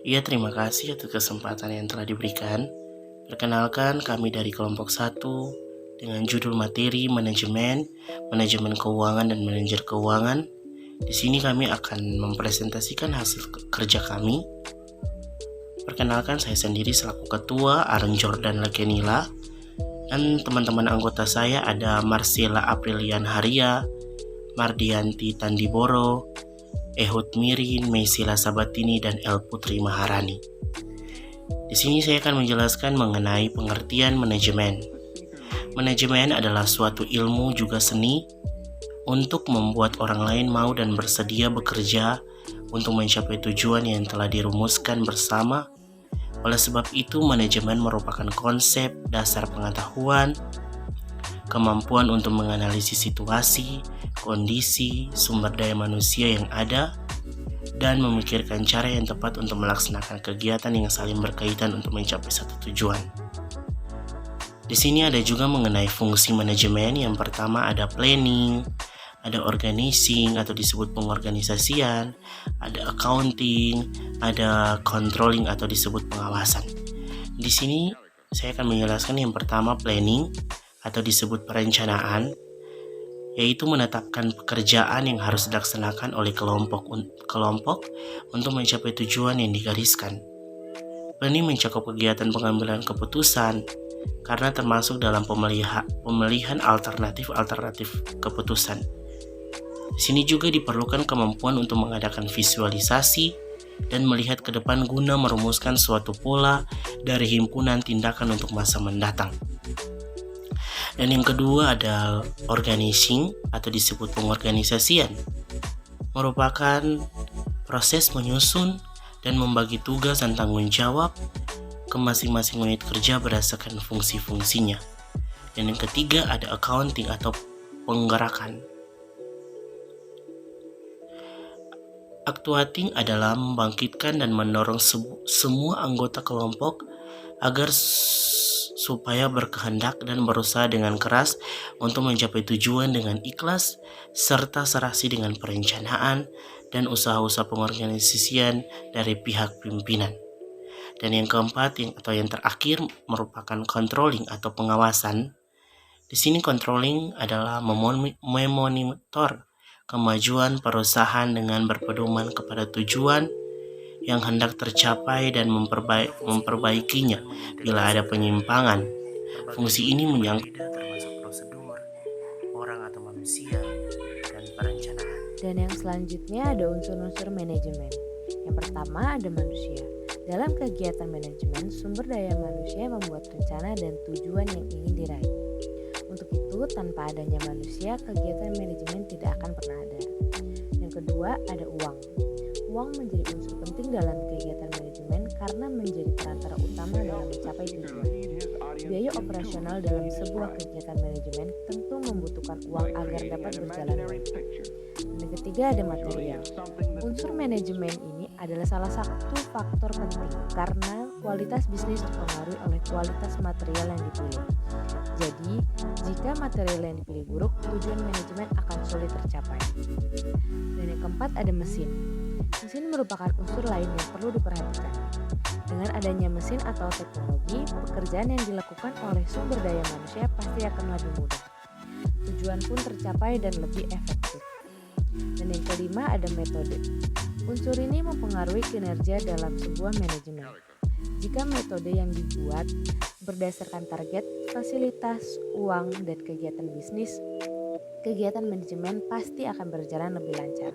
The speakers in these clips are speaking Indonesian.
Iya, terima kasih atas kesempatan yang telah diberikan. Perkenalkan, kami dari kelompok 1 dengan judul materi manajemen keuangan dan manajer keuangan. Di sini kami akan mempresentasikan hasil kerja kami. Perkenalkan, saya sendiri selaku ketua Aaron Jordan Lakenila, dan teman-teman anggota saya ada Marcella Aprilian Haria, Mardianti Tandiboro, Ehud Mirin, Meisila Sabatini, dan El Putri Maharani. Di sini saya akan menjelaskan mengenai pengertian manajemen. Manajemen adalah suatu ilmu juga seni untuk membuat orang lain mau dan bersedia bekerja untuk mencapai tujuan yang telah dirumuskan bersama. Oleh sebab itu, manajemen merupakan konsep dasar pengetahuan, kemampuan untuk menganalisis situasi, kondisi, sumber daya manusia yang ada, dan memikirkan cara yang tepat untuk melaksanakan kegiatan yang saling berkaitan untuk mencapai satu tujuan. Di sini ada juga mengenai fungsi manajemen. Yang pertama ada planning, ada organizing atau disebut pengorganisasian, ada accounting, ada controlling atau disebut pengawasan. Di sini saya akan menjelaskan yang pertama planning atau disebut perencanaan, yaitu menetapkan pekerjaan yang harus dilaksanakan oleh kelompok untuk mencapai tujuan yang digariskan. Planning mencakup kegiatan pengambilan keputusan karena termasuk dalam pemilihan alternatif keputusan. Di sini juga diperlukan kemampuan untuk mengadakan visualisasi dan melihat ke depan guna merumuskan suatu pola dari himpunan tindakan untuk masa mendatang. Dan yang kedua ada organizing atau disebut pengorganisasian. Merupakan proses menyusun dan membagi tugas dan tanggung jawab ke masing-masing unit kerja berdasarkan fungsi-fungsinya. Dan yang ketiga ada accounting atau penggerakan. Actuating adalah membangkitkan dan mendorong semua anggota kelompok agar supaya berkehendak dan berusaha dengan keras untuk mencapai tujuan dengan ikhlas serta serasi dengan perencanaan dan usaha-usaha pengorganisasian dari pihak pimpinan. Dan yang keempat yang terakhir merupakan controlling atau pengawasan. Di sini controlling adalah memonitor kemajuan perusahaan dengan berpedoman kepada tujuan yang hendak tercapai dan memperbaikinya bila ada penyimpangan. Fungsi ini menyangkut termasuk prosedur, orang atau manusia, dan perencanaan. Dan yang selanjutnya ada unsur-unsur manajemen. Yang pertama ada manusia. Dalam kegiatan manajemen, sumber daya manusia membuat rencana dan tujuan yang ingin diraih. Untuk itu, tanpa adanya manusia, kegiatan manajemen tidak akan pernah ada. Yang kedua, ada uang. Uang menjadi unsur penting dalam kegiatan manajemen karena menjadi perantara utama dalam mencapai tujuan. Biaya operasional dalam sebuah kegiatan manajemen tentu membutuhkan uang agar dapat berjalan baik. Dan yang ketiga ada material. Unsur manajemen ini adalah salah satu faktor penting karena kualitas bisnis dipengaruhi oleh kualitas material yang dipilih. Jadi, jika material yang dipilih buruk, tujuan manajemen akan sulit tercapai. Dan yang keempat ada mesin. Mesin merupakan unsur lain yang perlu diperhatikan. Dengan adanya mesin atau teknologi, pekerjaan yang dilakukan oleh sumber daya manusia pasti akan lebih mudah. Tujuan pun tercapai dan lebih efektif. Dan yang kelima ada metode. Unsur ini mempengaruhi kinerja dalam sebuah manajemen. Jika metode yang dibuat berdasarkan target, fasilitas, uang, dan kegiatan bisnis, kegiatan manajemen pasti akan berjalan lebih lancar.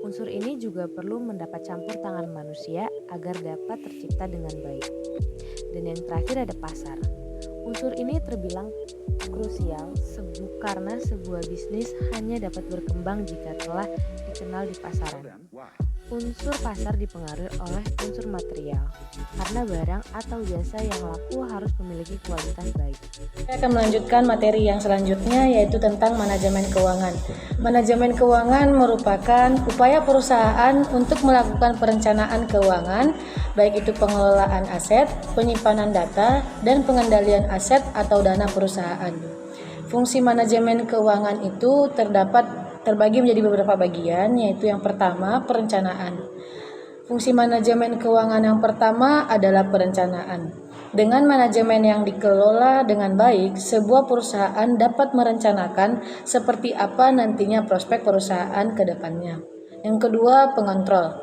Unsur ini juga perlu mendapat campur tangan manusia agar dapat tercipta dengan baik. Dan yang terakhir ada pasar. Unsur ini terbilang krusial karena sebuah bisnis hanya dapat berkembang jika telah dikenal di pasaran. Unsur pasar dipengaruhi oleh unsur material, karena barang atau jasa yang laku harus memiliki kualitas baik. Saya akan melanjutkan materi yang selanjutnya, yaitu tentang manajemen keuangan. Manajemen keuangan merupakan upaya perusahaan untuk melakukan perencanaan keuangan, baik itu pengelolaan aset, penyimpanan data, dan pengendalian aset atau dana perusahaan. Fungsi manajemen keuangan itu terbagi menjadi beberapa bagian, yaitu yang pertama perencanaan. Fungsi manajemen keuangan yang pertama adalah perencanaan. Dengan manajemen yang dikelola dengan baik, sebuah perusahaan dapat merencanakan seperti apa nantinya prospek perusahaan ke depannya. Yang kedua, pengontrol.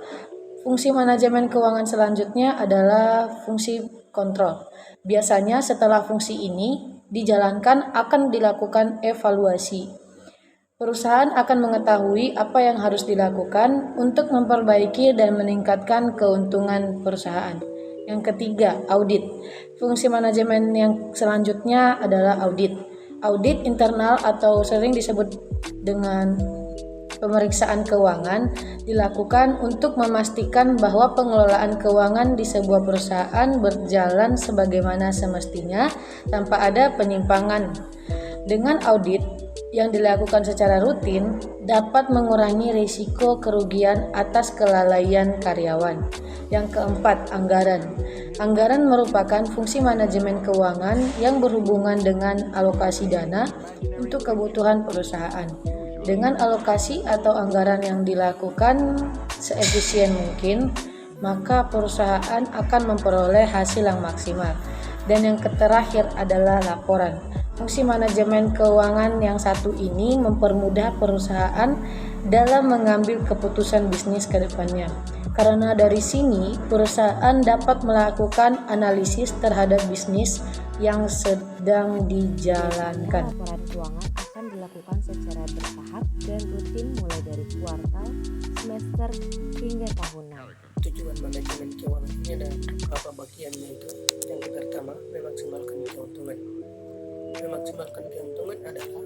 Fungsi manajemen keuangan selanjutnya adalah fungsi kontrol. Biasanya setelah fungsi ini dijalankan akan dilakukan evaluasi. Perusahaan akan mengetahui apa yang harus dilakukan untuk memperbaiki dan meningkatkan keuntungan perusahaan. Yang ketiga, audit. Fungsi manajemen yang selanjutnya adalah audit. Audit internal atau sering disebut dengan pemeriksaan keuangan dilakukan untuk memastikan bahwa pengelolaan keuangan di sebuah perusahaan berjalan sebagaimana semestinya tanpa ada penyimpangan. Dengan audit yang dilakukan secara rutin dapat mengurangi risiko kerugian atas kelalaian karyawan. Yang keempat, anggaran. Anggaran merupakan fungsi manajemen keuangan yang berhubungan dengan alokasi dana untuk kebutuhan perusahaan. Dengan alokasi atau anggaran yang dilakukan seefisien mungkin, maka perusahaan akan memperoleh hasil yang maksimal. Dan yang terakhir adalah laporan. Fungsi manajemen keuangan yang satu ini mempermudah perusahaan dalam mengambil keputusan bisnis ke depannya. Karena dari sini, perusahaan dapat melakukan analisis terhadap bisnis yang sedang dijalankan. Laporan keuangan akan dilakukan secara bertahap dan rutin mulai dari kuartal, semester, hingga tahunan. Tujuan manajemen keuangan ini ada beberapa bagian, yaitu yang pertama, memaksimalkan keuntungan. Memaksimalkan keuntungan adalah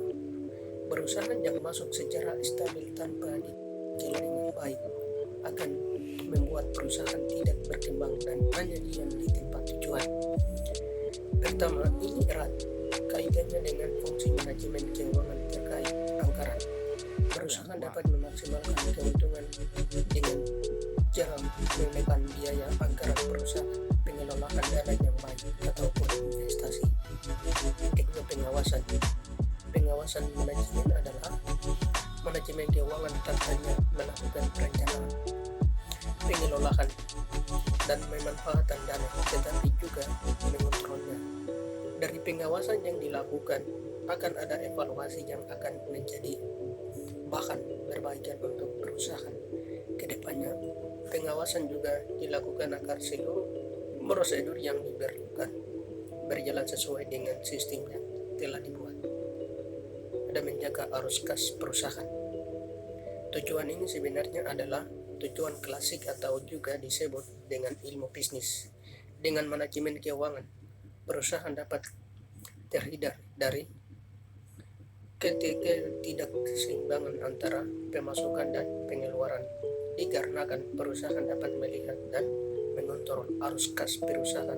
perusahaan yang masuk secara stabil tanpa dikelola dengan baik akan membuat perusahaan tidak berkembang dan hanya diam di tempat tujuan. Pertama, ini erat kaitannya dengan fungsi manajemen keuangan terkait anggaran. Perusahaan dapat memaksimalkan keuntungan dengan cara menekan biaya anggaran perusahaan, pengelolaan dana yang baik ataupun investasi. Kedua, pengawasan. Pengawasan manajemen adalah manajemen keuangan tak hanya melakukan perencanaan, pengelolaan, dan pemanfaatan dana, tetapi juga mengontrolnya. Dari pengawasan yang dilakukan, akan ada evaluasi yang akan menjadi bahan perbaikan untuk perusahaan ke depannya. Pengawasan juga dilakukan agar seluruh prosedur yang diperlukan berjalan sesuai dengan sistem yang telah dibuat. Ada menjaga arus kas perusahaan. Tujuan ini sebenarnya adalah tujuan klasik atau juga disebut dengan ilmu bisnis. Dengan manajemen keuangan, perusahaan dapat terhindar dari ketidakseimbangan antara pemasukan dan pengeluaran, dikarenakan perusahaan dapat melihat dan mengontrol arus kas perusahaan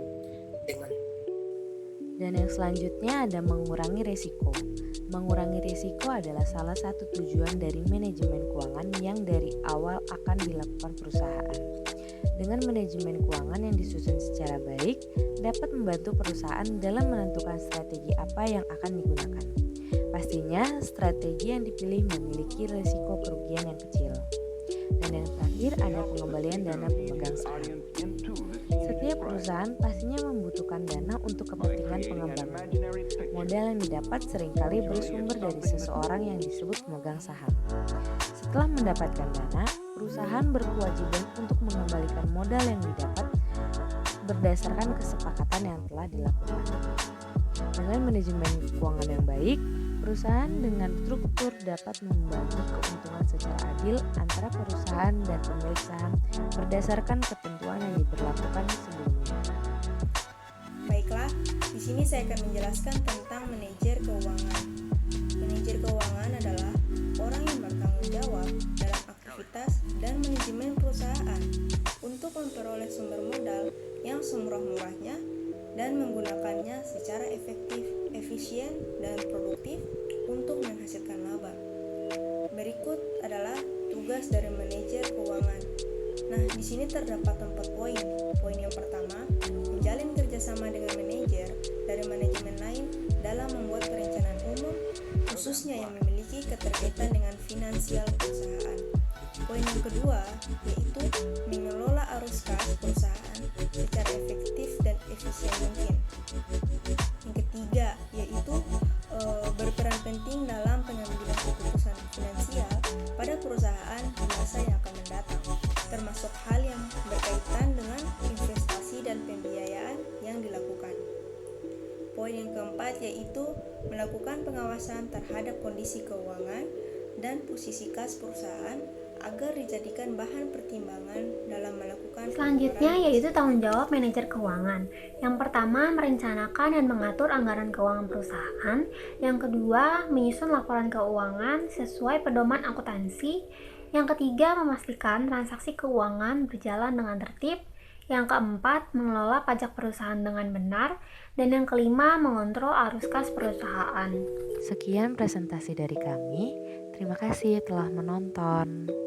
dengan. Dan yang selanjutnya ada mengurangi risiko. Mengurangi risiko adalah salah satu tujuan dari manajemen keuangan yang dari awal akan dilakukan perusahaan. Dengan manajemen keuangan yang disusun secara baik, dapat membantu perusahaan dalam menentukan strategi apa yang akan digunakan. Pastinya, strategi yang dipilih memiliki risiko kerugian yang kecil. Dan yang terakhir ada pengembalian dana pemegang saham. Setiap perusahaan pastinya membutuhkan dana untuk kepentingan pengembangan. Modal yang didapat seringkali bersumber dari seseorang yang disebut pemegang saham. Setelah mendapatkan dana, perusahaan berkewajiban untuk mengembalikan modal yang didapat berdasarkan kesepakatan yang telah dilakukan. Dengan manajemen keuangan yang baik, perusahaan dengan struktur dapat membagi keuntungan secara adil antara perusahaan dan pemilik saham berdasarkan ketentuan yang diberlakukan sebelumnya. Baiklah, di sini saya akan menjelaskan tentang manajer keuangan. Manajer keuangan adalah orang yang bertanggung jawab dalam aktivitas dan manajemen perusahaan untuk memperoleh sumber modal yang semurah-murahnya dan menggunakannya secara efektif, efisien, dan produktif untuk menghasilkan laba. Berikut adalah tugas dari manajer keuangan. Nah, di sini terdapat 4 poin. Poin yang pertama, menjalin kerjasama dengan manajer dari manajemen lain dalam membuat perencanaan umum, khususnya yang memiliki keterkaitan dengan finansial perusahaan. Poin yang kedua yaitu mengelola arus kas perusahaan secara efektif dan efisien mungkin. Yang ketiga yaitu berperan penting dalam pengambilan keputusan finansial pada perusahaan di masa yang akan mendatang, termasuk hal yang berkaitan dengan investasi dan pembiayaan yang dilakukan. Poin yang keempat yaitu melakukan pengawasan terhadap kondisi keuangan dan posisi kas perusahaan agar dijadikan bahan pertimbangan dalam melakukan Selanjutnya yaitu tanggung jawab manajer keuangan. Yang pertama, merencanakan dan mengatur anggaran keuangan perusahaan. Yang kedua, menyusun laporan keuangan sesuai pedoman akuntansi. Yang ketiga, memastikan transaksi keuangan berjalan dengan tertib. Yang keempat, mengelola pajak perusahaan dengan benar. Dan yang kelima, mengontrol arus kas perusahaan. Sekian presentasi dari kami. Terima kasih telah menonton.